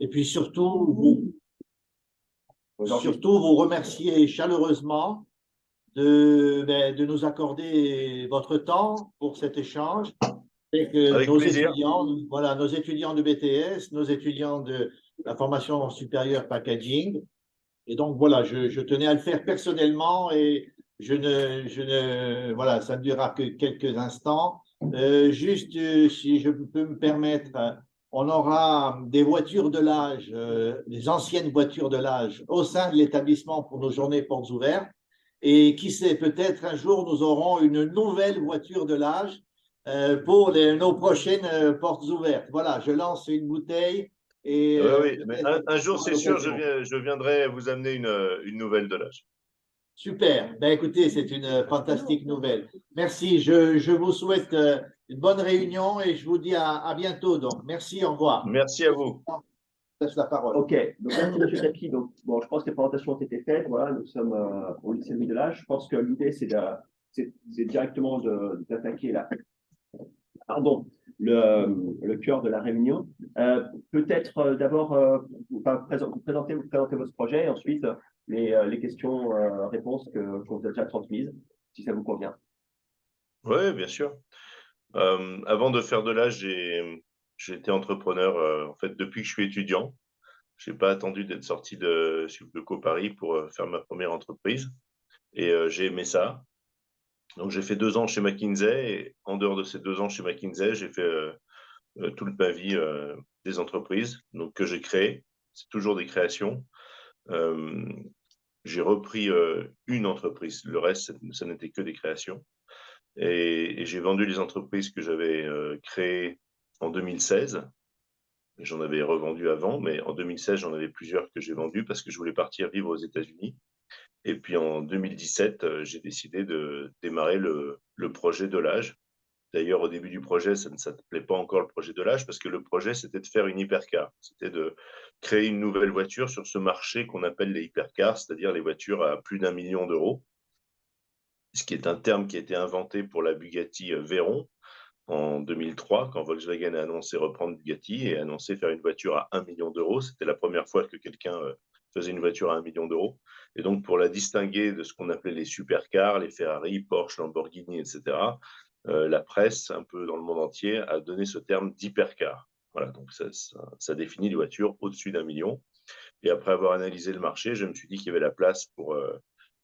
Et puis surtout vous remercier chaleureusement de nous accorder votre temps pour cet échange. Et que Avec plaisir. voilà, nos étudiants de BTS, nos étudiants de la formation supérieure packaging. Et donc, voilà, je tenais à le faire personnellement et voilà, ça ne durera que quelques instants. Juste, si je peux me permettre, on aura des voitures de l'âge, des anciennes voitures de l'âge au sein de l'établissement pour nos journées portes ouvertes. Et qui sait, peut-être un jour, nous aurons une nouvelle voiture de l'âge pour nos prochaines portes ouvertes. Voilà, je lance une bouteille et Oui, oui, mais un jour, c'est sûr, je viendrai vous amener une nouvelle de l'âge. super. Ben, écoutez, c'est une fantastique nouvelle. Merci. Je vous souhaite une bonne réunion et je vous dis à bientôt. Donc, merci, au revoir. Merci à vous. Je laisse la parole. Ok, donc merci M. Taki. Donc, bon, je pense que les présentations ont été faites. Voilà, nous sommes au lycée Louis de l'Âge. Je pense que l'idée, c'est directement d'attaquer le cœur de la réunion. Peut-être d'abord vous présenter votre projet et ensuite les questions-réponses qu'on vous a déjà transmises, si ça vous convient. Oui, bien sûr. Avant de faire de l'âge, j'ai été entrepreneur en fait depuis que je suis étudiant. Je n'ai pas attendu d'être sorti de Subdeco Paris pour faire ma première entreprise. Et j'ai aimé ça. Donc j'ai fait 2 ans chez McKinsey et en dehors de ces 2 ans chez McKinsey, j'ai fait toute ma vie des entreprises donc, que j'ai créées. C'est toujours des créations. Euh, j'ai repris une entreprise. Le reste, ça n'était que des créations. Et j'ai vendu les entreprises que j'avais créées en 2016. J'en avais revendu avant, mais en 2016, j'en avais plusieurs que j'ai vendues parce que je voulais partir vivre aux États-Unis. Et puis en 2017, j'ai décidé de démarrer le projet de l'âge. D'ailleurs, au début du projet, ça ne s'appelait pas encore le projet de l'âge parce que le projet, c'était de faire une hypercar. C'était de créer une nouvelle voiture sur ce marché qu'on appelle les hypercars, c'est-à-dire les voitures à plus d'1 million d'euros, ce qui est un terme qui a été inventé pour la Bugatti Veyron en 2003, quand Volkswagen a annoncé reprendre Bugatti et a annoncé faire une voiture à 1 million d'euros. C'était la première fois que quelqu'un faisait une voiture à 1 million d'euros. Et donc, pour la distinguer de ce qu'on appelait les supercars, les Ferrari, Porsche, Lamborghini, etc., la presse, un peu dans le monde entier, a donné ce terme d'hypercar. Voilà, donc ça définit les voitures au-dessus d'1 million. Et après avoir analysé le marché, je me suis dit qu'il y avait la place pour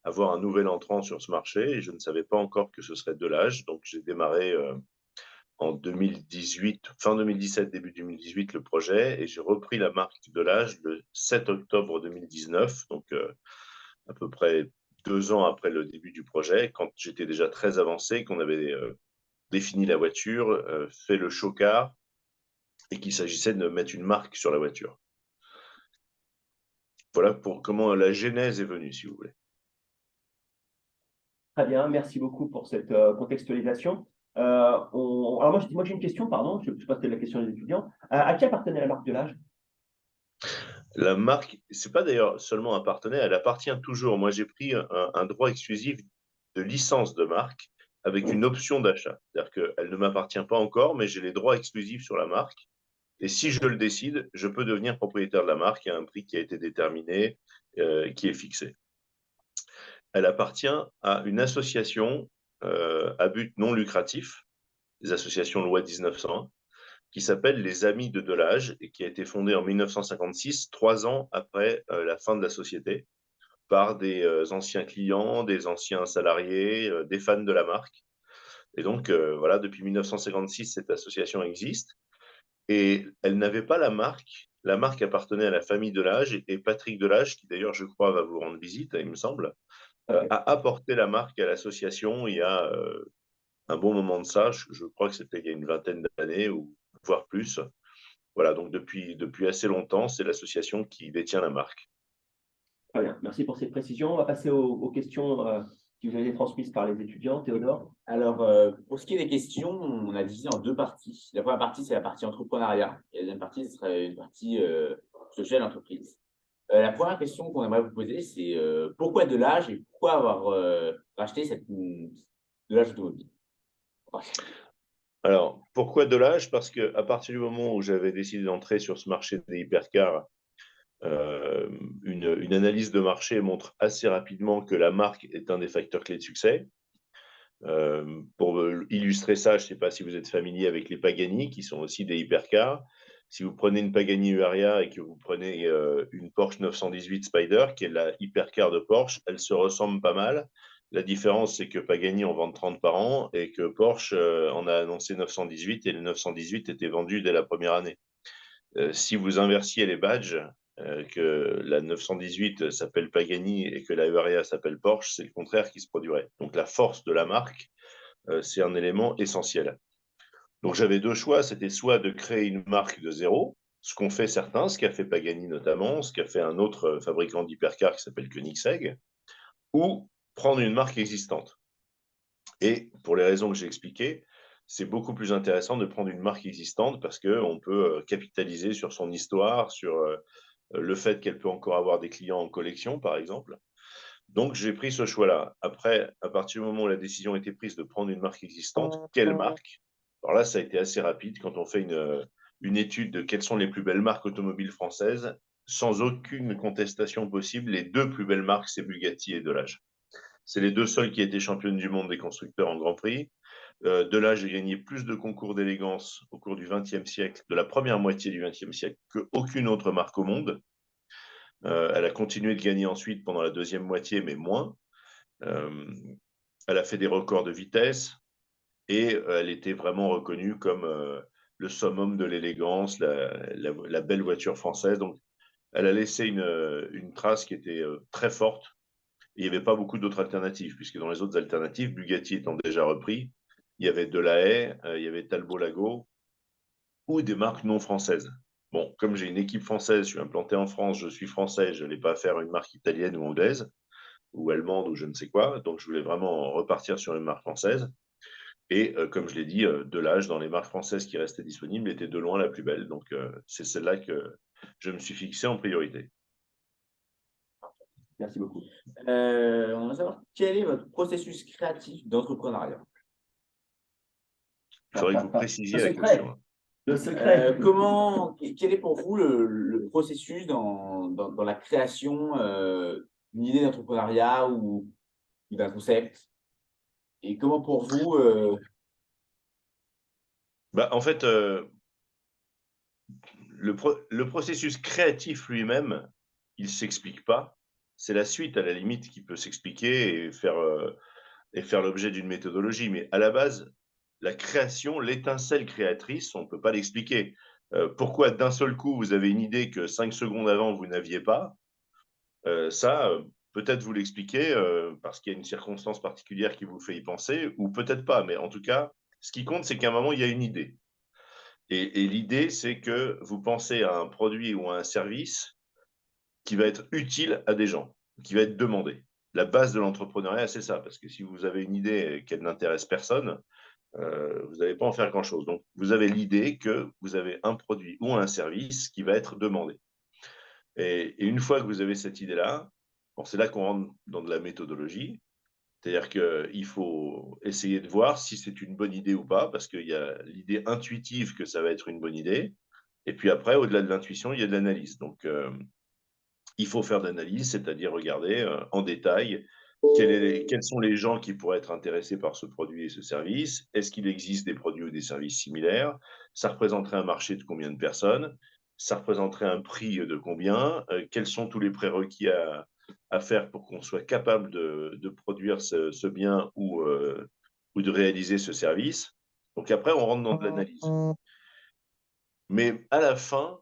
avoir un nouvel entrant sur ce marché. Et je ne savais pas encore que ce serait de l'âge. Donc, j'ai démarré en 2018, fin 2017, début 2018, le projet. Et j'ai repris la marque de l'âge le 7 octobre 2019. Donc, à peu près 2 ans après le début du projet, quand j'étais déjà très avancé, qu'on avait défini la voiture, fait le show-car et qu'il s'agissait de mettre une marque sur la voiture. Voilà pour comment la genèse est venue, si vous voulez. Très bien, merci beaucoup pour cette contextualisation. Alors moi j'ai une question, pardon, je ne sais pas si c'était la question des étudiants. À qui appartenait la marque de l'âge? La marque, c'est pas d'ailleurs seulement un partenaire, elle appartient toujours. Moi, j'ai pris un droit exclusif de licence de marque avec une option d'achat. C'est-à-dire qu'elle ne m'appartient pas encore, mais j'ai les droits exclusifs sur la marque. Et si je le décide, je peux devenir propriétaire de la marque. Il y a un prix qui a été déterminé, qui est fixé. Elle appartient à une association à but non lucratif, des associations loi 1901, qui s'appelle les Amis de Delage et qui a été fondée en 1956, 3 ans après la fin de la société, par des anciens clients, des anciens salariés, des fans de la marque. Et donc, voilà, depuis 1956, cette association existe. Et elle n'avait pas la marque. La marque appartenait à la famille Delage et Patrick Delage, qui d'ailleurs, je crois, va vous rendre visite, il me semble, a apporté la marque à l'association il y a un bon moment de ça. Je crois que c'était il y a une vingtaine d'années ou voire plus. Voilà, donc depuis assez longtemps, c'est l'association qui détient la marque. Très bien, merci pour ces précisions. On va passer aux questions qui vous ont été transmises par les étudiants. Théodore? Alors, pour ce qui est des questions, on a divisé en 2 parties. La première partie, c'est la partie entrepreneuriat. Et la deuxième partie, ce serait une partie sociale entreprise. La première question qu'on aimerait vous poser, c'est pourquoi de l'âge et pourquoi avoir racheté de l'âge automobile? Alors, pourquoi de l'âge? Parce qu'à partir du moment où j'avais décidé d'entrer sur ce marché des hypercars, une analyse de marché montre assez rapidement que la marque est un des facteurs clés de succès. Pour illustrer ça, je ne sais pas si vous êtes familier avec les Pagani, qui sont aussi des hypercars. Si vous prenez une Pagani Huayra et que vous prenez une Porsche 918 Spider, qui est la hypercar de Porsche, elles se ressemblent pas mal. La différence, c'est que Pagani en vend 30 par an et que Porsche en a annoncé 918 et les 918 étaient vendus dès la première année. Si vous inversiez les badges, que la 918 s'appelle Pagani et que la Huayra s'appelle Porsche, c'est le contraire qui se produirait. Donc la force de la marque, c'est un élément essentiel. Donc j'avais deux choix, c'était soit de créer une marque de zéro, ce qu'ont fait certains, ce qu'a fait Pagani notamment, ce qu'a fait un autre fabricant d'hypercar qui s'appelle Koenigsegg, ou prendre une marque existante. Et pour les raisons que j'ai expliquées, c'est beaucoup plus intéressant de prendre une marque existante parce qu'on peut capitaliser sur son histoire, sur le fait qu'elle peut encore avoir des clients en collection, par exemple. Donc, j'ai pris ce choix-là. Après, à partir du moment où la décision a été prise de prendre une marque existante, quelle marque? Alors là, ça a été assez rapide quand on fait une étude de quelles sont les plus belles marques automobiles françaises. Sans aucune contestation possible, les deux plus belles marques, c'est Bugatti et Delage. C'est les deux seuls qui étaient championnes du monde des constructeurs en Grand Prix. Delage a gagné plus de concours d'élégance au cours du XXe siècle, de la première moitié du XXe siècle, qu'aucune autre marque au monde. Elle a continué de gagner ensuite pendant la deuxième moitié, mais moins. Elle a fait des records de vitesse et elle était vraiment reconnue comme le summum de l'élégance, la belle voiture française. Donc, elle a laissé une trace qui était très forte. Et il n'y avait pas beaucoup d'autres alternatives, puisque dans les autres alternatives, Bugatti étant déjà repris, il y avait Delahaye, il y avait Talbot Lago ou des marques non françaises. Bon, comme j'ai une équipe française, je suis implanté en France, je suis français, je n'allais pas faire une marque italienne ou anglaise ou allemande ou je ne sais quoi. Donc, je voulais vraiment repartir sur une marque française. Et comme je l'ai dit, Delage, dans les marques françaises qui restaient disponibles, était de loin la plus belle. Donc, c'est celle-là que je me suis fixé en priorité. Merci beaucoup. On va savoir quel est votre processus créatif d'entrepreneuriat. Il faudrait que vous précisiez Le la secret. question. Le secret. Quel est pour vous le processus dans la création d'une idée d'entrepreneuriat ou d'un concept? Et comment pour vous Bah, en fait, le processus créatif lui-même, il ne s'explique pas. C'est la suite, à la limite, qui peut s'expliquer et faire l'objet d'une méthodologie. Mais à la base, la création, l'étincelle créatrice, on ne peut pas l'expliquer. Pourquoi d'un seul coup, vous avez une idée que 5 secondes avant, vous n'aviez pas? Ça, peut-être vous l'expliquer parce qu'il y a une circonstance particulière qui vous fait y penser, ou peut-être pas. Mais en tout cas, ce qui compte, c'est qu'à un moment, il y a une idée. Et l'idée, c'est que vous pensez à un produit ou à un service qui va être utile à des gens, qui va être demandé. La base de l'entrepreneuriat, c'est ça, parce que si vous avez une idée qu'elle n'intéresse personne, vous n'allez pas en faire grand-chose. Donc, vous avez l'idée que vous avez un produit ou un service qui va être demandé. Et une fois que vous avez cette idée-là, bon, c'est là qu'on rentre dans de la méthodologie. C'est-à-dire qu'il faut essayer de voir si c'est une bonne idée ou pas, parce qu'il y a l'idée intuitive que ça va être une bonne idée. Et puis après, au-delà de l'intuition, il y a de l'analyse. Donc, il faut faire de l'analyse, c'est-à-dire regarder en détail quels sont les gens qui pourraient être intéressés par ce produit et ce service. Est-ce qu'il existe des produits ou des services similaires? Ça représenterait un marché de combien de personnes? Ça représenterait un prix de combien? Quels sont tous les prérequis à faire pour qu'on soit capable de produire ce bien ou de réaliser ce service? Donc après, on rentre dans de l'analyse. Mais à la fin,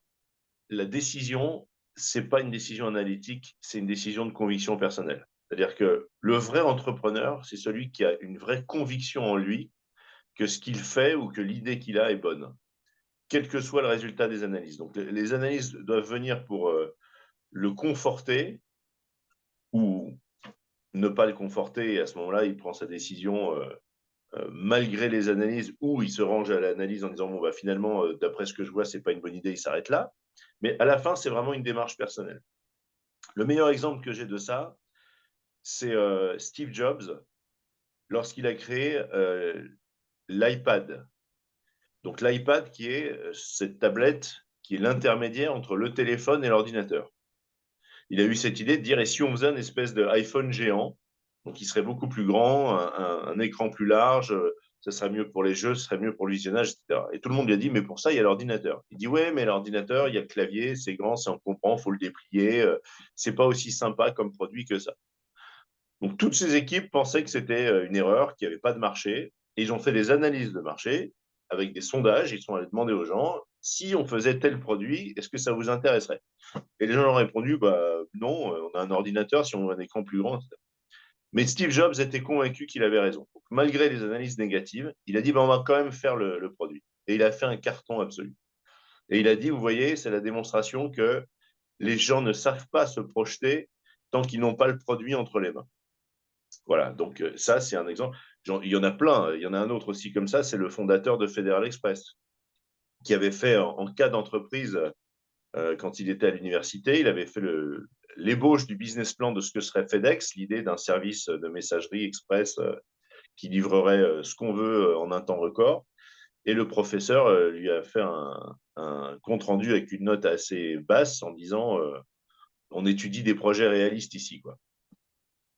la décision, ce n'est pas une décision analytique, c'est une décision de conviction personnelle. C'est-à-dire que le vrai entrepreneur, c'est celui qui a une vraie conviction en lui que ce qu'il fait ou que l'idée qu'il a est bonne, quel que soit le résultat des analyses. Donc les analyses doivent venir pour le conforter ou ne pas le conforter, et à ce moment-là, il prend sa décision malgré les analyses, ou il se range à l'analyse en disant bon, bah, finalement, d'après ce que je vois, ce n'est pas une bonne idée, il s'arrête là. Mais à la fin, c'est vraiment une démarche personnelle. Le meilleur exemple que j'ai de ça, c'est Steve Jobs, lorsqu'il a créé l'iPad. Donc l'iPad qui est cette tablette qui est l'intermédiaire entre le téléphone et l'ordinateur. Il a eu cette idée de dire, et si on faisait une espèce d'iPhone géant, donc il serait beaucoup plus grand, un écran plus large, ça serait mieux pour les jeux, ce serait mieux pour le visionnage, etc. Et tout le monde lui a dit, mais pour ça, il y a l'ordinateur. Il dit, ouais, mais l'ordinateur, il y a le clavier, c'est grand, c'est encombrant, il faut le déplier, c'est pas aussi sympa comme produit que ça. Donc toutes ces équipes pensaient que c'était une erreur, qu'il n'y avait pas de marché, et ils ont fait des analyses de marché avec des sondages, ils sont allés demander aux gens, si on faisait tel produit, est-ce que ça vous intéresserait? Et les gens ont répondu, bah, non, on a un ordinateur, si on veut un écran plus grand, etc. Mais Steve Jobs était convaincu qu'il avait raison. Donc, malgré les analyses négatives, il a dit, bah, on va quand même faire le produit. Et il a fait un carton absolu. Et il a dit, vous voyez, c'est la démonstration que les gens ne savent pas se projeter tant qu'ils n'ont pas le produit entre les mains. Voilà, donc ça, c'est un exemple. Il y en a plein. Il y en a un autre aussi comme ça, c'est le fondateur de Federal Express, qui avait fait en cas d'entreprise, quand il était à l'université, il avait fait l'ébauche du business plan de ce que serait FedEx, l'idée d'un service de messagerie express qui livrerait ce qu'on veut en un temps record. Et le professeur lui a fait un compte-rendu avec une note assez basse en disant on étudie des projets réalistes ici, quoi.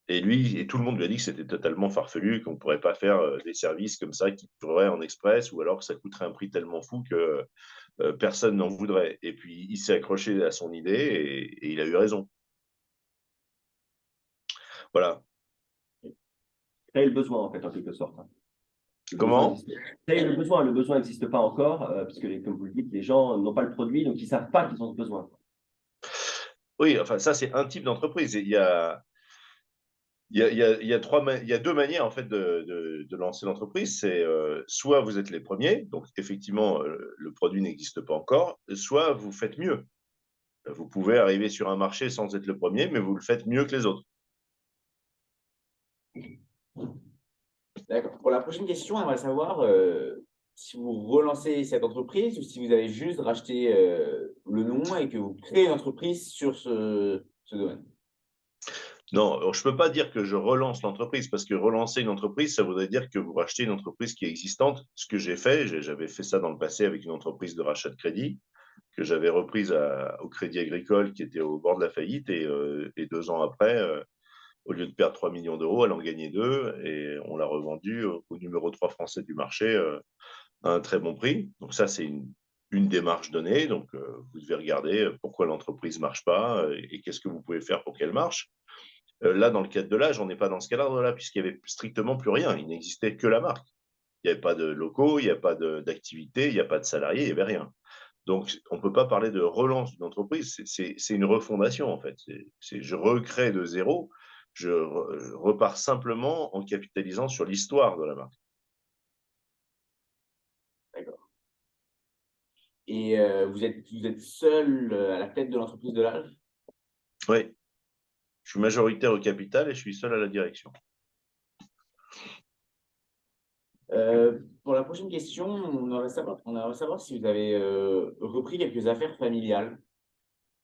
Et lui, et tout le monde lui a dit que c'était totalement farfelu, qu'on ne pourrait pas faire des services comme ça qui pourraient en express, ou alors que ça coûterait un prix tellement fou que personne n'en voudrait. Et puis, il s'est accroché à son idée et il a eu raison. Voilà. Créer le besoin, en fait, en quelque sorte. Comment? Créer le besoin n'existe pas encore, puisque, comme vous le dites, les gens n'ont pas le produit, donc ils ne savent pas qu'ils ont ce besoin. Oui, enfin, ça, c'est un type d'entreprise. Il y a deux manières en fait de lancer l'entreprise. C'est soit vous êtes les premiers, donc effectivement le produit n'existe pas encore, soit vous faites mieux. Vous pouvez arriver sur un marché sans être le premier, mais vous le faites mieux que les autres. D'accord. Pour la prochaine question, on aimerait savoir si vous relancez cette entreprise ou si vous avez juste racheté le nom et que vous créez une entreprise sur ce domaine. Non, je ne peux pas dire que je relance l'entreprise, parce que relancer une entreprise, ça voudrait dire que vous rachetez une entreprise qui est existante. Ce que j'ai fait, j'avais fait ça dans le passé avec une entreprise de rachat de crédit, que j'avais reprise au Crédit Agricole, qui était au bord de la faillite, et 2 ans après, au lieu de perdre 3 millions d'euros, elle en gagnait 2, et on l'a revendue au numéro 3 français du marché à un très bon prix. Donc ça, c'est une démarche donnée. Donc vous devez regarder pourquoi l'entreprise ne marche pas et qu'est-ce que vous pouvez faire pour qu'elle marche. Là, dans le cadre de l'âge, on n'est pas dans ce cadre-là, puisqu'il n'y avait strictement plus rien. Il n'existait que la marque. Il n'y avait pas de locaux, il n'y a pas d'activité, il n'y a pas de salariés, il n'y avait rien. Donc, on ne peut pas parler de relance d'une entreprise. C'est une refondation, en fait. Je recrée de zéro. Je repars simplement en capitalisant sur l'histoire de la marque. D'accord. Et vous êtes seul à la tête de l'entreprise de l'âge? Oui. Je suis majoritaire au capital et je suis seul à la direction. Pour la prochaine question, on aimerait savoir si vous avez repris quelques affaires familiales.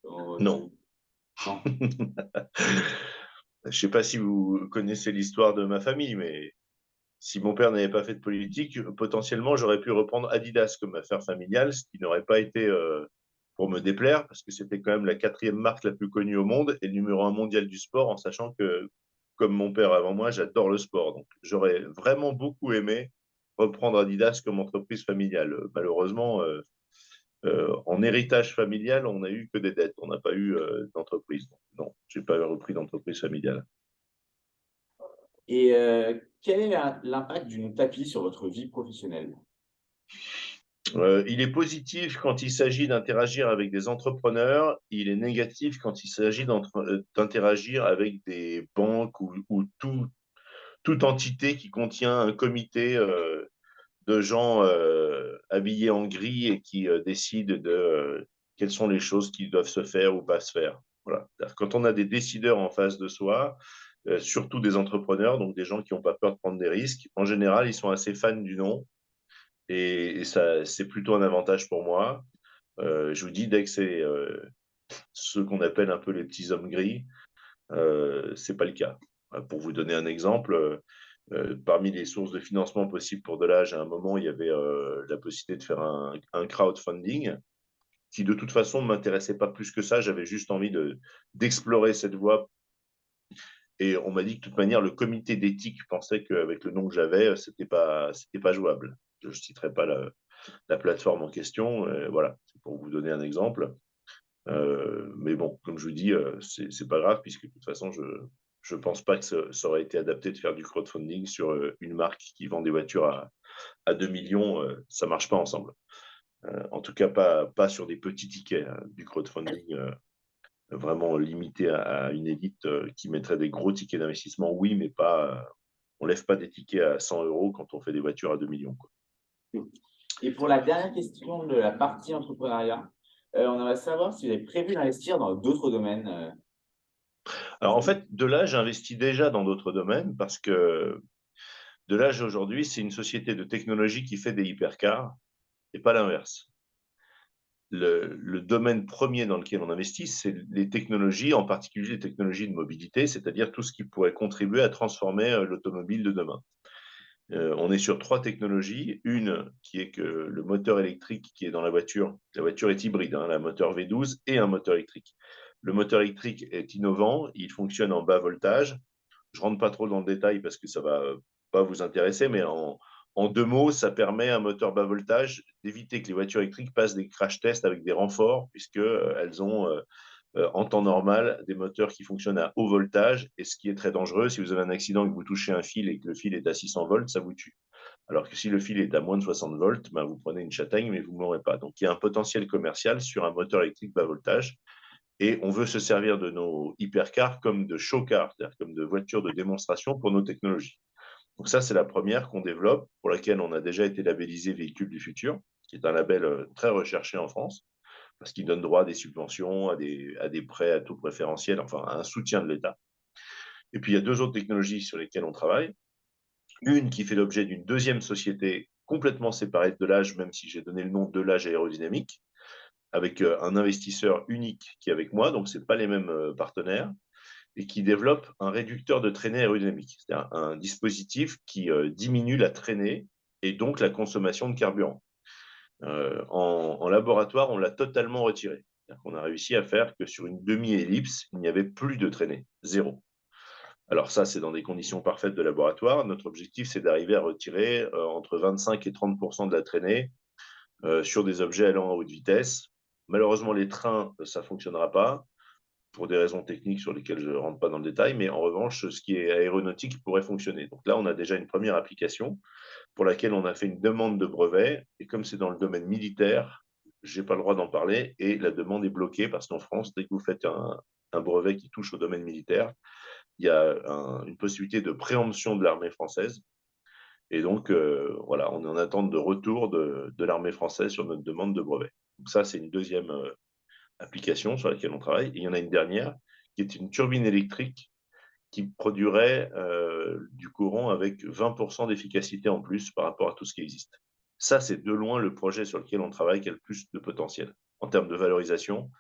Non. Non. Je ne sais pas si vous connaissez l'histoire de ma famille, mais si mon père n'avait pas fait de politique, potentiellement, j'aurais pu reprendre Adidas comme affaire familiale, ce qui n'aurait pas été pour me déplaire, parce que c'était quand même la 4e marque la plus connue au monde et le numéro 1 mondial du sport, en sachant que, comme mon père avant moi, j'adore le sport. Donc, j'aurais vraiment beaucoup aimé reprendre Adidas comme entreprise familiale. Malheureusement, en héritage familial, on n'a eu que des dettes. On n'a pas eu d'entreprise. Non, je n'ai pas repris d'entreprise familiale. Et quel est l'impact du tapis sur votre vie professionnelle? Il est positif quand il s'agit d'interagir avec des entrepreneurs. Il est négatif quand il s'agit d'interagir avec des banques ou toute entité qui contient un comité de gens habillés en gris et qui décident de quelles sont les choses qui doivent se faire ou pas se faire. Voilà. Quand on a des décideurs en face de soi, surtout des entrepreneurs, donc des gens qui n'ont pas peur de prendre des risques, en général, ils sont assez fans du nom et ça, c'est plutôt un avantage pour moi. Je vous dis, dès que c'est ce qu'on appelle un peu les petits hommes gris, c'est pas le cas. Pour vous donner un exemple, Parmi les sources de financement possibles pour Delage, à un moment, il y avait la possibilité de faire un crowdfunding qui, de toute façon, ne m'intéressait pas plus que ça. J'avais juste envie d'explorer cette voie. Et on m'a dit que, de toute manière, le comité d'éthique pensait qu'avec le nom que j'avais, c'était pas jouable. Je ne citerai pas la plateforme en question. Voilà, c'est pour vous donner un exemple. Mais bon, comme je vous dis, c'est pas grave, puisque de toute façon, je pense pas que ça aurait été adapté de faire du crowdfunding sur une marque qui vend des voitures à 2 millions. Ça marche pas ensemble. En tout cas, pas sur des petits tickets, hein, du crowdfunding vraiment limité à une élite qui mettrait des gros tickets d'investissement, oui, mais pas. On lève pas des tickets à 100 € quand on fait des voitures à 2 millions, quoi. Et pour la dernière question de la partie entrepreneuriat, on aimerait savoir si vous avez prévu d'investir dans d'autres domaines. Alors en fait, Delage, j'investis déjà dans d'autres domaines parce que Delage aujourd'hui, c'est une société de technologie qui fait des hypercars et pas l'inverse. Le domaine premier dans lequel on investit, c'est les technologies, en particulier les technologies de mobilité, c'est-à-dire tout ce qui pourrait contribuer à transformer l'automobile de demain. On est sur 3 technologies. Une qui est que le moteur électrique qui est dans la voiture est hybride, hein, la moteur V12 et un moteur électrique. Le moteur électrique est innovant, il fonctionne en bas voltage. Je ne rentre pas trop dans le détail parce que ça ne va pas vous intéresser, mais en 2 mots, ça permet à un moteur bas voltage d'éviter que les voitures électriques passent des crash tests avec des renforts, puisqu'elles ont en temps normal des moteurs qui fonctionnent à haut voltage. Et ce qui est très dangereux, si vous avez un accident et que vous touchez un fil et que le fil est à 600 volts, ça vous tue. Alors que si le fil est à moins de 60 volts, ben vous prenez une châtaigne, mais vous ne mourrez pas. Donc il y a un potentiel commercial sur un moteur électrique bas voltage. Et on veut se servir de nos hypercars comme de show cars, c'est-à-dire comme de voitures de démonstration pour nos technologies. Donc ça, c'est la première qu'on développe, pour laquelle on a déjà été labellisé Véhicule du futur, qui est un label très recherché en France, parce qu'il donne droit à des subventions, à des prêts à taux préférentiel, enfin à un soutien de l'État. Et puis il y a 2 autres technologies sur lesquelles on travaille. Une qui fait l'objet d'une deuxième société complètement séparée de Delage, même si j'ai donné le nom de Delage Aérodynamique, avec un investisseur unique qui est avec moi, donc ce n'est pas les mêmes partenaires, et qui développe un réducteur de traînée aérodynamique, c'est-à-dire un dispositif qui diminue la traînée et donc la consommation de carburant. En laboratoire, on l'a totalement retiré. On a réussi à faire que sur une demi-ellipse, il n'y avait plus de traînée, 0. Alors ça, c'est dans des conditions parfaites de laboratoire. Notre objectif, c'est d'arriver à retirer entre 25 et 30% de la traînée sur des objets allant à haute vitesse. Malheureusement, les trains, ça ne fonctionnera pas pour des raisons techniques sur lesquelles je ne rentre pas dans le détail, mais en revanche, ce qui est aéronautique pourrait fonctionner. Donc là, on a déjà une première application pour laquelle on a fait une demande de brevet, et comme c'est dans le domaine militaire, je n'ai pas le droit d'en parler, et la demande est bloquée parce qu'en France, dès que vous faites un brevet qui touche au domaine militaire, il y a une possibilité de préemption de l'armée française. Et donc, voilà, on est en attente de retour de l'armée française sur notre demande de brevet. Donc ça, c'est une deuxième application sur laquelle on travaille. Et il y en a une dernière qui est une turbine électrique qui produirait du courant avec 20% d'efficacité en plus par rapport à tout ce qui existe. Ça, c'est de loin le projet sur lequel on travaille qui a le plus de potentiel. En termes de valorisation,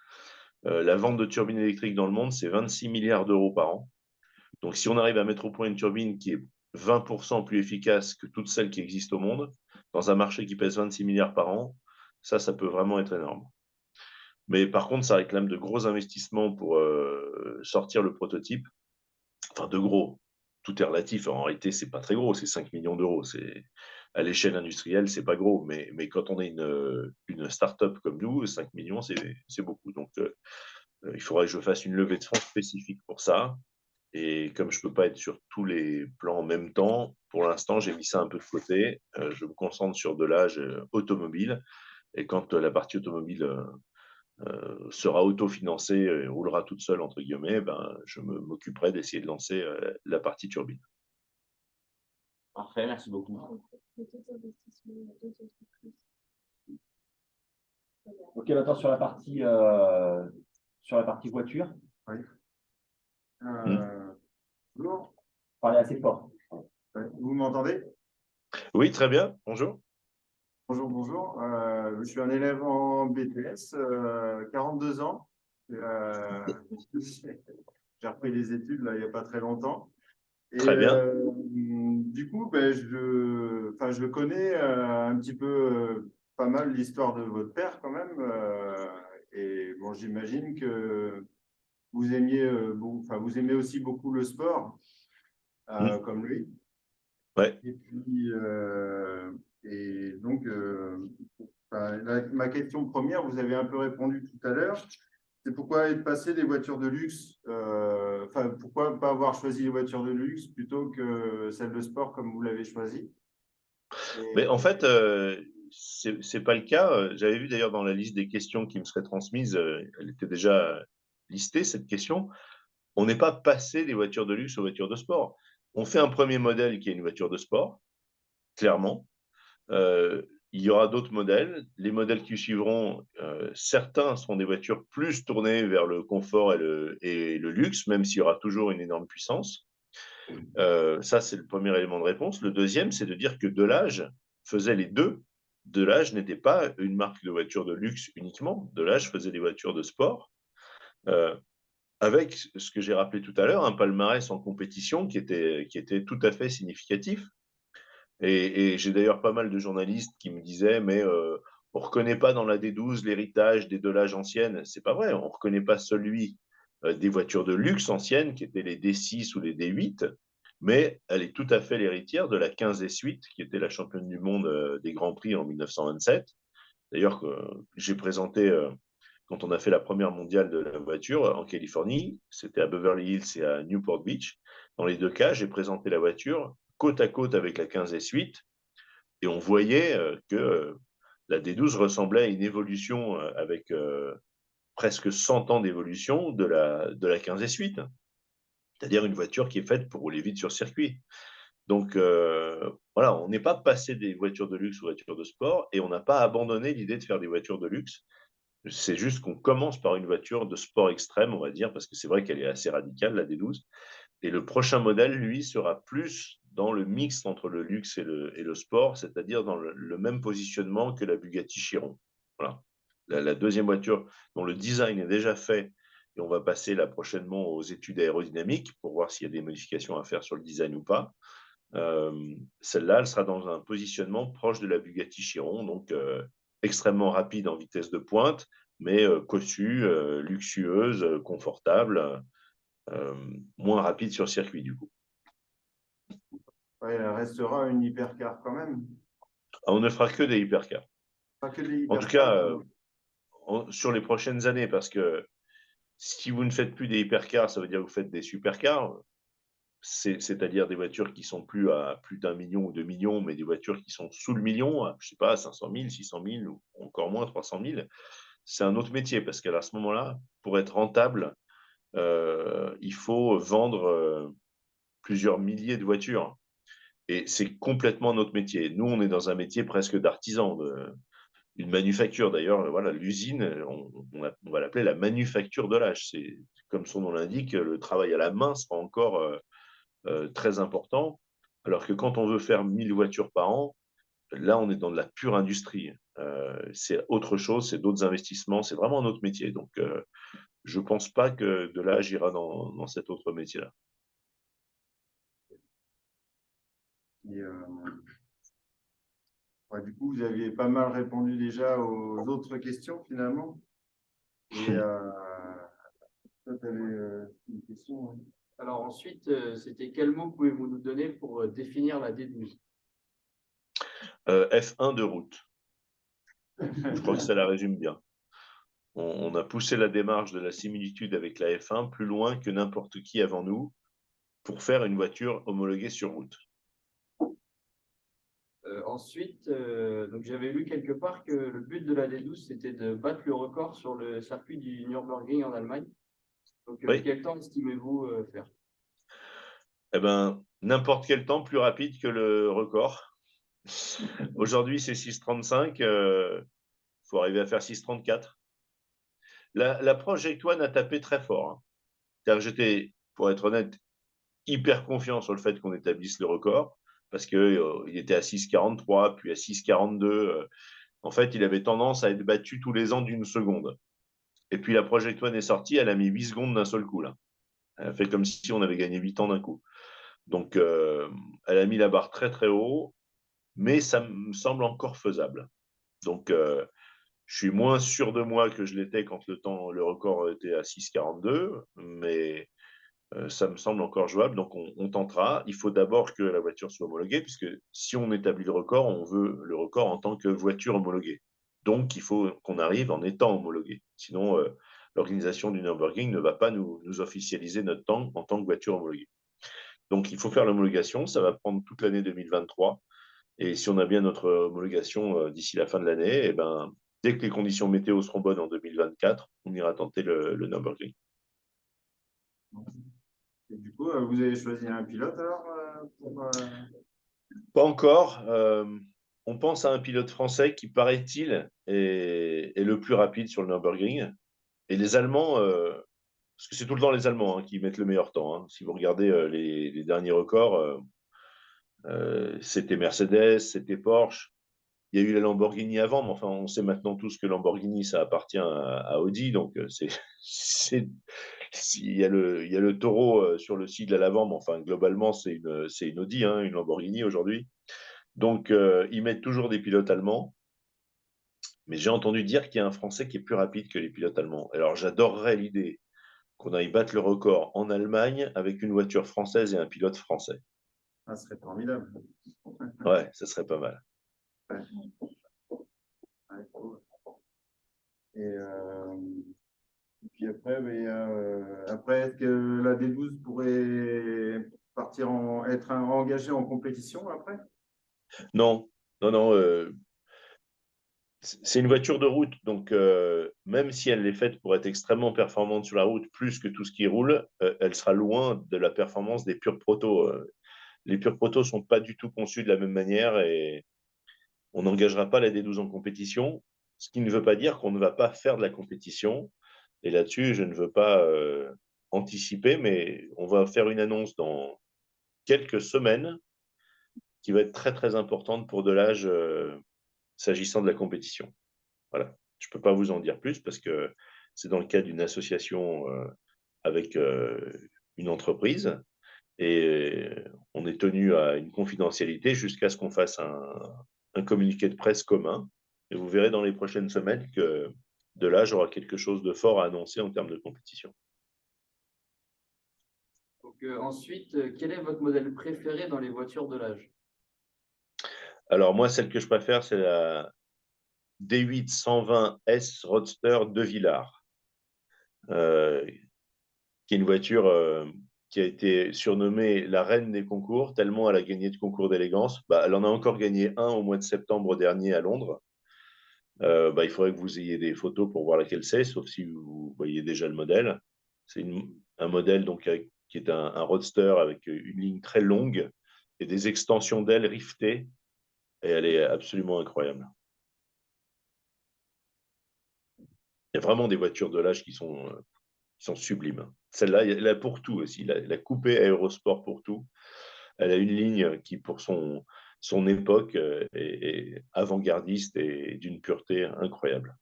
la vente de turbines électriques dans le monde, c'est 26 milliards d'euros par an. Donc, si on arrive à mettre au point une turbine qui est 20% plus efficace que toutes celles qui existent au monde, dans un marché qui pèse 26 milliards par an, ça peut vraiment être énorme. Mais par contre, ça réclame de gros investissements pour sortir le prototype. Enfin, de gros. Tout est relatif. En réalité, c'est pas très gros. C'est 5 millions d'euros. À l'échelle industrielle, c'est pas gros. Mais quand on est une start-up comme nous, 5 millions, c'est beaucoup. Donc, il faudrait que je fasse une levée de fonds spécifique pour ça. Et comme je ne peux pas être sur tous les plans en même temps, pour l'instant, j'ai mis ça un peu de côté. Je me concentre sur de l'âge automobile. Et quand la partie automobile sera autofinancée et roulera toute seule, entre guillemets, je m'occuperai d'essayer de lancer la partie turbine. Parfait, merci beaucoup. Ok, maintenant sur la partie voiture. Oui. Bonjour. Parlez assez fort. Vous m'entendez? Oui, très bien. Bonjour. Bonjour, bonjour. Je suis un élève en BTS, 42 ans. J'ai repris les études là, il n'y a pas très longtemps. Et Très bien. du coup, ben, je connais un petit peu, pas mal l'histoire de votre père quand même. Et bon, j'imagine que vous aimiez, vous aimez aussi beaucoup le sport, Mm. comme lui. Ouais. Et puis, et donc, ma question première, vous avez un peu répondu tout à l'heure, c'est pourquoi être passé des voitures de luxe, pourquoi pas avoir choisi les voitures de luxe plutôt que celles de sport comme vous l'avez choisi. Mais en Et, fait, c'est pas le cas. J'avais vu d'ailleurs dans la liste des questions qui me seraient transmises, elle était déjà listée, cette question. On n'est pas passé des voitures de luxe aux voitures de sport. On fait un premier modèle qui est une voiture de sport, clairement. Euh, il y aura d'autres modèles. Les modèles qui suivront, certains seront des voitures plus tournées vers le confort et le luxe, même s'il y aura toujours une énorme puissance. Ça, c'est le premier élément de réponse. Le deuxième, c'est de dire que Delage faisait les deux. Delage n'était pas une marque de voiture de luxe uniquement. Delage faisait des voitures de sport, euh, avec ce que j'ai rappelé tout à l'heure, un palmarès en compétition qui était tout à fait significatif. Et j'ai d'ailleurs pas mal de journalistes qui me disaient, mais on ne reconnaît pas dans la D12 l'héritage des Delage anciennes. C'est pas vrai, on ne reconnaît pas celui des voitures de luxe anciennes, qui étaient les D6 ou les D8, mais elle est tout à fait l'héritière de la 15 S8, qui était la championne du monde des Grands Prix en 1927. D'ailleurs, j'ai présenté, quand on a fait la première mondiale de la voiture en Californie, c'était à Beverly Hills et à Newport Beach. Dans les deux cas, j'ai présenté la voiture côte à côte avec la 15 S8, et on voyait que la D12 ressemblait à une évolution avec presque 100 ans d'évolution de la 15 S8, c'est-à-dire une voiture qui est faite pour rouler vite sur circuit. Donc voilà, on n'est pas passé des voitures de luxe aux voitures de sport, et on n'a pas abandonné l'idée de faire des voitures de luxe. C'est juste qu'on commence par une voiture de sport extrême, on va dire, parce que c'est vrai qu'elle est assez radicale, la D12. Et le prochain modèle, lui, sera plus dans le mix entre le luxe et le sport, c'est-à-dire dans le même positionnement que la Bugatti Chiron. Voilà. La deuxième voiture dont le design est déjà fait, et on va passer là prochainement aux études aérodynamiques pour voir s'il y a des modifications à faire sur le design ou pas. Celle-là, elle sera dans un positionnement proche de la Bugatti Chiron, donc extrêmement rapide en vitesse de pointe, mais cossue, luxueuse, confortable, moins rapide sur circuit du coup. ouais, elle restera une hypercar quand même. On ne fera que des hypercars. Pas que des En tout hypercars. cas, sur les prochaines années, parce que si vous ne faites plus des hypercars, ça veut dire que vous faites des supercars, c'est-à-dire des voitures qui sont plus à plus d'1 million ou 2 millions, mais des voitures qui sont sous le million, je ne sais pas, 500 000, 600 000 ou encore moins 300 000. C'est un autre métier parce qu'à ce moment-là, pour être rentable, il faut vendre plusieurs milliers de voitures. Et c'est complètement notre métier. Nous, on est dans un métier presque d'artisan, une manufacture. D'ailleurs, voilà, l'usine, on va l'appeler la manufacture de l'âge. C'est comme son nom l'indique, le travail à la main sera encore très important. Alors que quand on veut faire 1000 voitures par an, là, on est dans de la pure industrie. C'est autre chose, c'est d'autres investissements, c'est vraiment notre métier. Donc, je ne pense pas que de l'âge ira dans cet autre métier-là. Et, ouais, du coup, vous aviez pas mal répondu déjà aux autres questions finalement. Et toi, tu avais une question. Hein. Alors ensuite, c'était quel mot pouvez-vous nous donner pour définir la D12? F1 de route. Je crois que ça la résume bien. On a poussé la démarche de la similitude avec la F1 plus loin que n'importe qui avant nous pour faire une voiture homologuée sur route. Ensuite, donc j'avais lu quelque part que le but de la D12, c'était de battre le record sur le circuit du Nürburgring en Allemagne. Donc, Oui. quel temps estimez-vous faire? Eh ben, n'importe quel temps plus rapide que le record. Aujourd'hui, c'est 6,35. Faut arriver à faire 6,34. La Project One a tapé très fort. Hein. Car j'étais, pour être honnête, hyper confiant sur le fait qu'on établisse le record, parce qu'il était à 6,43, puis à 6,42. En fait, il avait tendance à être battu tous les ans d'une seconde. Et puis la Project One est sortie, elle a mis 8 secondes d'un seul coup. Là. Elle a fait comme si on avait gagné 8 ans d'un coup. Donc, elle a mis la barre très, très haut, mais ça me semble encore faisable. Donc, je suis moins sûr de moi que je l'étais quand le record était à 6,42, mais ça me semble encore jouable. Donc, on tentera. Il faut d'abord que la voiture soit homologuée, puisque si on établit le record, on veut le record en tant que voiture homologuée. Donc, il faut qu'on arrive en étant homologué. Sinon, l'organisation du Nürburgring ne va pas nous officialiser notre temps en tant que voiture homologuée. Donc, il faut faire l'homologation. Ça va prendre toute l'année 2023. Et si on a bien notre homologation d'ici la fin de l'année, eh ben, dès que les conditions météo seront bonnes en 2024, on ira tenter le Nürburgring. Et du coup, vous avez choisi un pilote alors Pas encore. On pense à un pilote français qui, paraît-il, est le plus rapide sur le Nürburgring. Et les Allemands, parce que c'est tout le temps les Allemands qui mettent le meilleur temps. Hein. Si vous regardez les derniers records, c'était Mercedes, c'était Porsche. Il y a eu la Lamborghini avant, mais enfin, on sait maintenant tous que Lamborghini, ça appartient à Audi. Donc, il y a le taureau sur le sigle à l'avant, mais enfin, globalement, c'est une Audi, hein, une Lamborghini aujourd'hui. Donc, ils mettent toujours des pilotes allemands. Mais j'ai entendu dire qu'il y a un Français qui est plus rapide que les pilotes allemands. Alors, j'adorerais l'idée qu'on aille battre le record en Allemagne avec une voiture française et un pilote français. Ça serait formidable. Ouais, ça serait pas mal. Ouais, cool. Et puis après, est-ce que la D12 pourrait être engagée en compétition après? Non, non. C'est une voiture de route, donc même si elle est faite pour être extrêmement performante sur la route, plus que tout ce qui roule, elle sera loin de la performance des purs protos. Les purs protos ne sont pas du tout conçus de la même manière et on n'engagera pas la D12 en compétition, ce qui ne veut pas dire qu'on ne va pas faire de la compétition. Et là-dessus, je ne veux pas anticiper, mais on va faire une annonce dans quelques semaines qui va être très, très importante pour Delage s'agissant de la compétition. Voilà. Je ne peux pas vous en dire plus parce que c'est dans le cadre d'une association avec une entreprise et on est tenu à une confidentialité jusqu'à ce qu'on fasse un communiqué de presse commun. Et vous verrez dans les prochaines semaines que Delage aura quelque chose de fort à annoncer en termes de compétition. Donc, ensuite, quel est votre modèle préféré dans les voitures de l'âge? Alors moi, celle que je préfère, c'est la D8 120S Roadster de Villars, qui est une voiture qui a été surnommée la reine des concours, tellement elle a gagné de concours d'élégance. Elle en a encore gagné un au mois de septembre dernier à Londres. Il faudrait que vous ayez des photos pour voir laquelle c'est, sauf si vous voyez déjà le modèle. C'est un modèle donc, qui est un roadster avec une ligne très longue et des extensions d'ailes rivetées, et elle est absolument incroyable. Il y a vraiment des voitures de l'âge qui sont sublimes. Celle-là, elle a pour tout aussi. La coupée Aérosport pour tout. Elle a une ligne qui, pour son époque, est avant-gardiste et d'une pureté incroyable.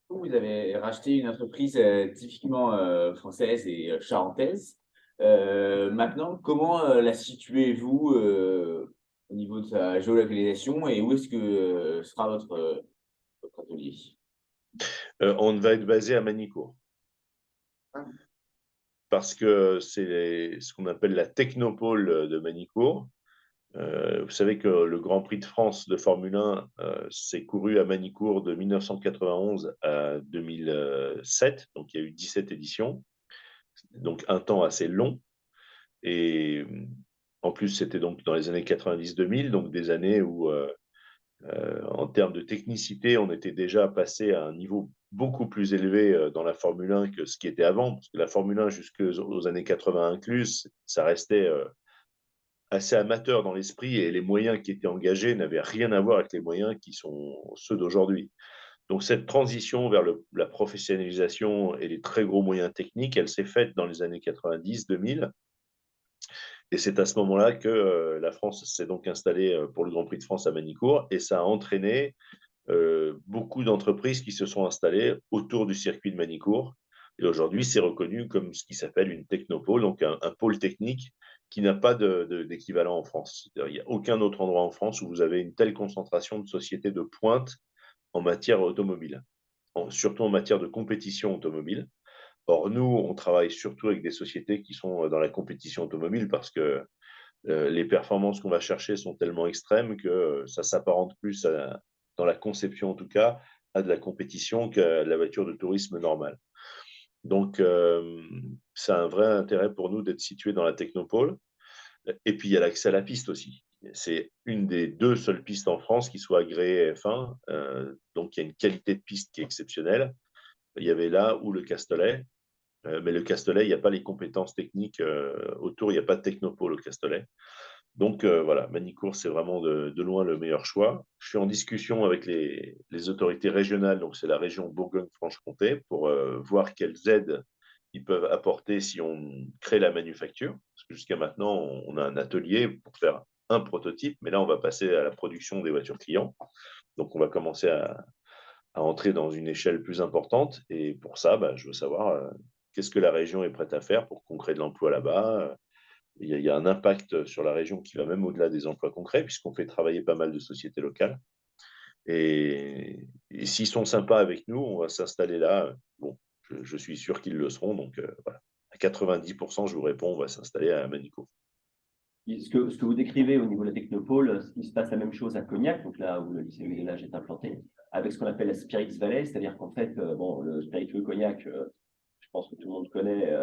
Vous avez racheté une entreprise typiquement française et charentaise. Maintenant, comment la situez-vous au niveau de sa géolocalisation et où est-ce que sera votre atelier? On va être basé à Manicourt. Parce que c'est ce qu'on appelle la technopole de Manicourt. Vous savez que le Grand Prix de France de Formule 1 s'est couru à Manicourt de 1991 à 2007, donc il y a eu 17 éditions, donc un temps assez long. Et en plus, c'était donc dans les années 90-2000, donc des années où, en termes de technicité, on était déjà passé à un niveau beaucoup plus élevé dans la Formule 1 que ce qui était avant, parce que la Formule 1 jusqu'aux années 80 inclus, ça restait assez amateur dans l'esprit et les moyens qui étaient engagés n'avaient rien à voir avec les moyens qui sont ceux d'aujourd'hui. Donc cette transition vers la professionnalisation et les très gros moyens techniques, elle s'est faite dans les années 90-2000. Et c'est à ce moment-là que la France s'est donc installée pour le Grand Prix de France à Manicourt et ça a entraîné beaucoup d'entreprises qui se sont installées autour du circuit de Manicourt. Et aujourd'hui, c'est reconnu comme ce qui s'appelle une technopole, donc un pôle technique qui n'a pas d'équivalent en France. Il n'y a aucun autre endroit en France où vous avez une telle concentration de sociétés de pointe en matière automobile, surtout en matière de compétition automobile. Or, nous, on travaille surtout avec des sociétés qui sont dans la compétition automobile parce que les performances qu'on va chercher sont tellement extrêmes que ça s'apparente plus, dans la conception en tout cas, à de la compétition qu'à la voiture de tourisme normale. Donc, c'est un vrai intérêt pour nous d'être situé dans la technopole. Et puis, il y a l'accès à la piste aussi. C'est une des 2 seules pistes en France qui soit agréée F1. Donc, il y a une qualité de piste qui est exceptionnelle. Il y avait là où le Castellet. Mais le Castellet, il n'y a pas les compétences techniques autour. Il n'y a pas de technopole au Castellet. Donc, voilà, Manicourt, c'est vraiment de loin le meilleur choix. Je suis en discussion avec les autorités régionales, donc c'est la région Bourgogne-Franche-Comté, pour voir quelles aides ils peuvent apporter si on crée la manufacture. Parce que jusqu'à maintenant, on a un atelier pour faire un prototype, mais là, on va passer à la production des voitures clients. Donc, on va commencer à entrer dans une échelle plus importante. Et pour ça, je veux savoir qu'est-ce que la région est prête à faire pour qu'on crée de l'emploi là-bas. Il y a un impact sur la région qui va même au-delà des emplois concrets, puisqu'on fait travailler pas mal de sociétés locales. Et s'ils sont sympas avec nous, on va s'installer là. Bon, je suis sûr qu'ils le seront. Donc, voilà. À 90%, je vous réponds, on va s'installer à Manicourt. Ce que vous décrivez au niveau de la technopole, il se passe la même chose à Cognac, donc là où le lycée Louis Delage est implanté, avec ce qu'on appelle la Spirits Valley, c'est-à-dire qu'en fait, le spiritueux Cognac, je pense que tout le monde connaît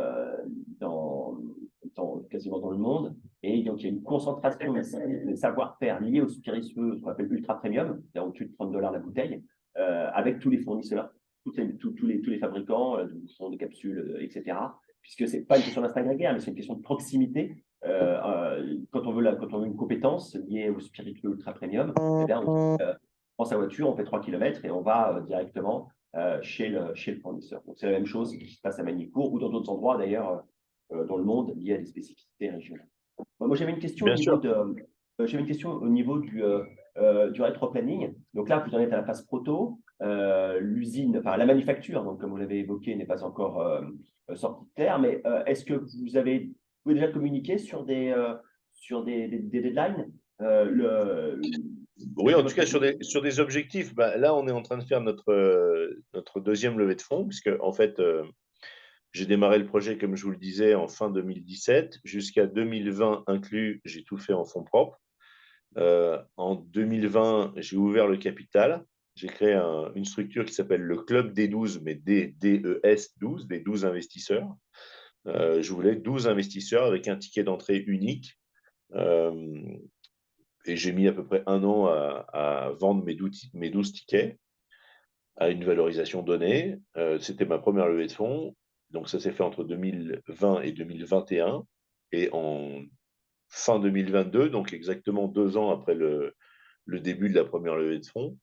quasiment dans le monde, et donc il y a une concentration de savoir-faire lié au spiritueux, ce qu'on appelle ultra premium, c'est au-dessus de $30 la bouteille, avec tous les fournisseurs, tous les fabricants de bouchons, de capsules, etc. Puisque c'est pas une question d'instinct grégaire, mais c'est une question de proximité. Quand on veut une compétence liée au spiritueux ultra premium, eh bien, on prend sa voiture, on fait 3 km et on va directement chez le fournisseur. Donc, c'est la même chose qui se passe à Manicourt ou dans d'autres endroits d'ailleurs dans le monde liés à des spécificités régionales. Moi, j'avais une question au niveau du rétro-planning. Donc là, vous en êtes à la phase proto. L'usine, enfin la manufacture, donc comme vous l'avez évoqué, n'est pas encore sortie de terre. Mais est-ce que vous pouvez déjà communiquer sur des deadlines Oui, en tout cas, sur des objectifs, là, on est en train de faire notre deuxième levée de fonds, puisque, en fait, j'ai démarré le projet, comme je vous le disais, en fin 2017. Jusqu'à 2020 inclus, j'ai tout fait en fonds propres. En 2020, j'ai ouvert le capital. J'ai créé une structure qui s'appelle le Club des 12, mais DES 12, des 12 investisseurs. Je voulais 12 investisseurs avec un ticket d'entrée unique. Et j'ai mis à peu près 1 an à vendre mes 12 tickets à une valorisation donnée. C'était ma première levée de fonds. Donc, ça s'est fait entre 2020 et 2021. Et en fin 2022, donc exactement 2 ans après le début de la première levée de fonds,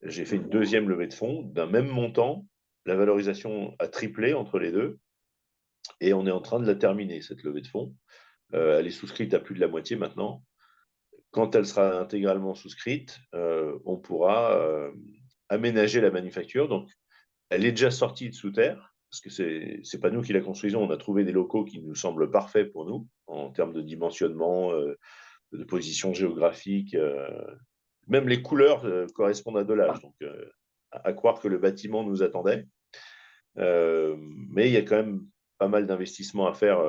j'ai fait une deuxième levée de fonds d'un même montant. La valorisation a triplé entre les deux. Et on est en train de la terminer, cette levée de fonds. Elle est souscrite à plus de la moitié maintenant. Quand elle sera intégralement souscrite, on pourra aménager la manufacture. Donc, elle est déjà sortie de sous terre, parce que c'est pas nous qui la construisons. On a trouvé des locaux qui nous semblent parfaits pour nous, en termes de dimensionnement, de position géographique. Même les couleurs correspondent à Delage. Donc, à croire que le bâtiment nous attendait. Mais il y a quand même pas mal d'investissements à faire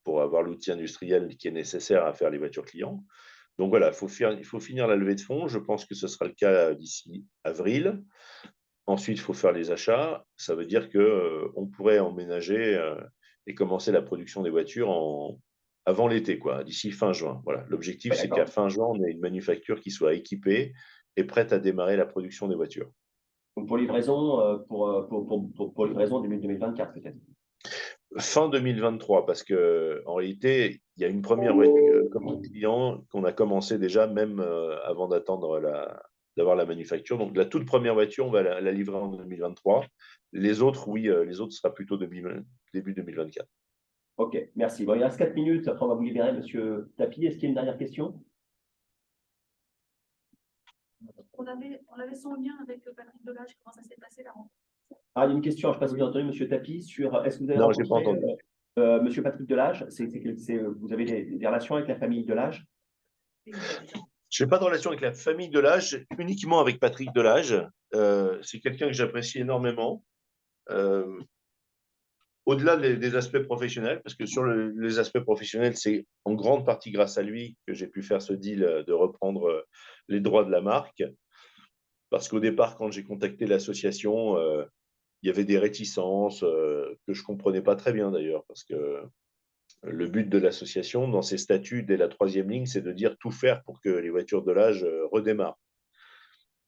pour avoir l'outil industriel qui est nécessaire à faire les voitures clients. Donc voilà, il faut finir la levée de fonds. Je pense que ce sera le cas d'ici avril. Ensuite, il faut faire les achats. Ça veut dire qu'on pourrait emménager et commencer la production des voitures avant l'été, d'ici fin juin. Voilà. L'objectif, c'est qu'à fin juin, on ait une manufacture qui soit équipée et prête à démarrer la production des voitures. Donc pour livraison, pour livraison début 2024 peut-être. Fin 2023, parce qu'en réalité, il y a une première commande client qu'on a commencé déjà, même avant d'attendre d'avoir la manufacture. Donc, la toute première voiture, on va la livrer en 2023. Les autres, oui, les autres sera plutôt début 2024. Ok, merci. Bon, il reste 4 minutes. Après, on va vous libérer, monsieur Tapi. Est-ce qu'il y a une dernière question? On avait son lien avec Patrick Delage. Comment ça s'est passé là? Ah, il y a une question, je ne sais pas si vous avez entendu, monsieur Tapi, sur est-ce que vous avez Non, je n'ai pas entendu. Monsieur Patrick Delage, vous avez des relations avec la famille Delage? Je n'ai pas de relation avec la famille Delage, uniquement avec Patrick Delage. C'est quelqu'un que j'apprécie énormément. Au-delà des aspects professionnels, parce que sur les aspects professionnels, c'est en grande partie grâce à lui que j'ai pu faire ce deal de reprendre les droits de la marque. Parce qu'au départ, quand j'ai contacté l'association, il y avait des réticences que je ne comprenais pas très bien d'ailleurs, parce que le but de l'association, dans ses statuts, dès la 3e ligne, c'est de dire tout faire pour que les voitures de l'âge redémarrent.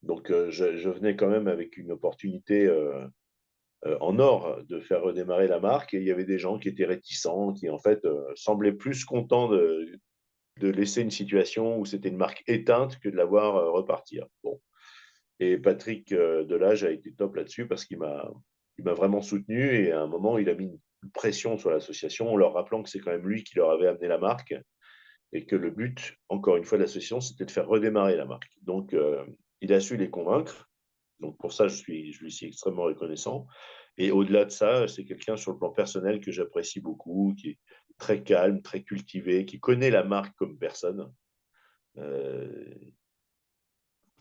Donc, je venais quand même avec une opportunité en or de faire redémarrer la marque, et il y avait des gens qui étaient réticents, qui en fait semblaient plus contents de laisser une situation où c'était une marque éteinte que de la voir repartir. Bon. Et Patrick Delage a été top là-dessus parce qu'il m'a vraiment soutenu, et à un moment, il a mis une pression sur l'association en leur rappelant que c'est quand même lui qui leur avait amené la marque et que le but, encore une fois, de l'association, c'était de faire redémarrer la marque. Donc, il a su les convaincre. Donc, pour ça, je lui suis extrêmement reconnaissant. Et au-delà de ça, c'est quelqu'un sur le plan personnel que j'apprécie beaucoup, qui est très calme, très cultivé, qui connaît la marque comme personne.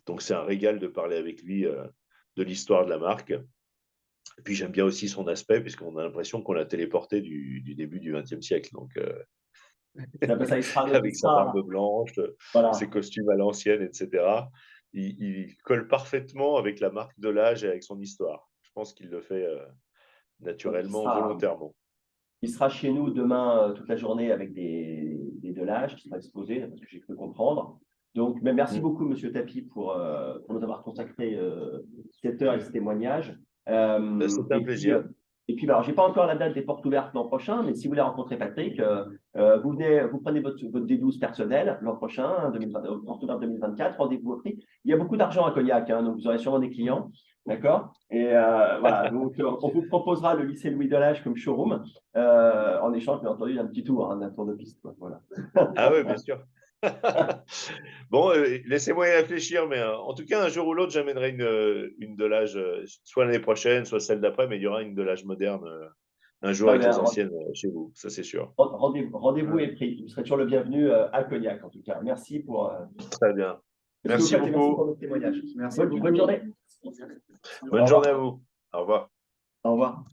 Donc, c'est un régal de parler avec lui de l'histoire de la marque. Et puis, j'aime bien aussi son aspect, puisqu'on a l'impression qu'on l'a téléporté du début du XXe siècle. Donc, avec sa barbe blanche, voilà. ses costumes à l'ancienne, etc. Il colle parfaitement avec la marque Delage et avec son histoire. Je pense qu'il le fait naturellement, volontairement. Il sera chez nous demain toute la journée avec des Delage qui sera exposé, parce que j'ai cru comprendre. Donc, merci beaucoup, Monsieur Tapie, pour nous avoir consacré cette heure et ce témoignage. C'est un plaisir. Et puis, alors, je n'ai pas encore la date des portes ouvertes l'an prochain, mais si vous voulez rencontrer Patrick, vous prenez votre D12 personnel l'an prochain, porte ouverte 2024, rendez-vous au prix. Il y a beaucoup d'argent à Cognac, hein, donc vous aurez sûrement des clients. D'accord? Et voilà, donc on vous proposera le lycée Louis Delage comme showroom, en échange, bien entendu, d'un petit tour, d'un tour de piste. Quoi, voilà. Ah oui, bien sûr. Bon, laissez-moi y réfléchir, mais en tout cas, un jour ou l'autre, j'amènerai une Delage, soit l'année prochaine, soit celle d'après, mais il y aura une Delage moderne un jour avec les anciennes chez vous, ça c'est sûr. Rendez-vous est pris. Vous serez toujours le bienvenu à Cognac, en tout cas. Merci pour. Très bien. Merci beaucoup. Merci pour votre témoignage. Merci. Bonne journée. Bonne journée à vous. Au revoir. Au revoir.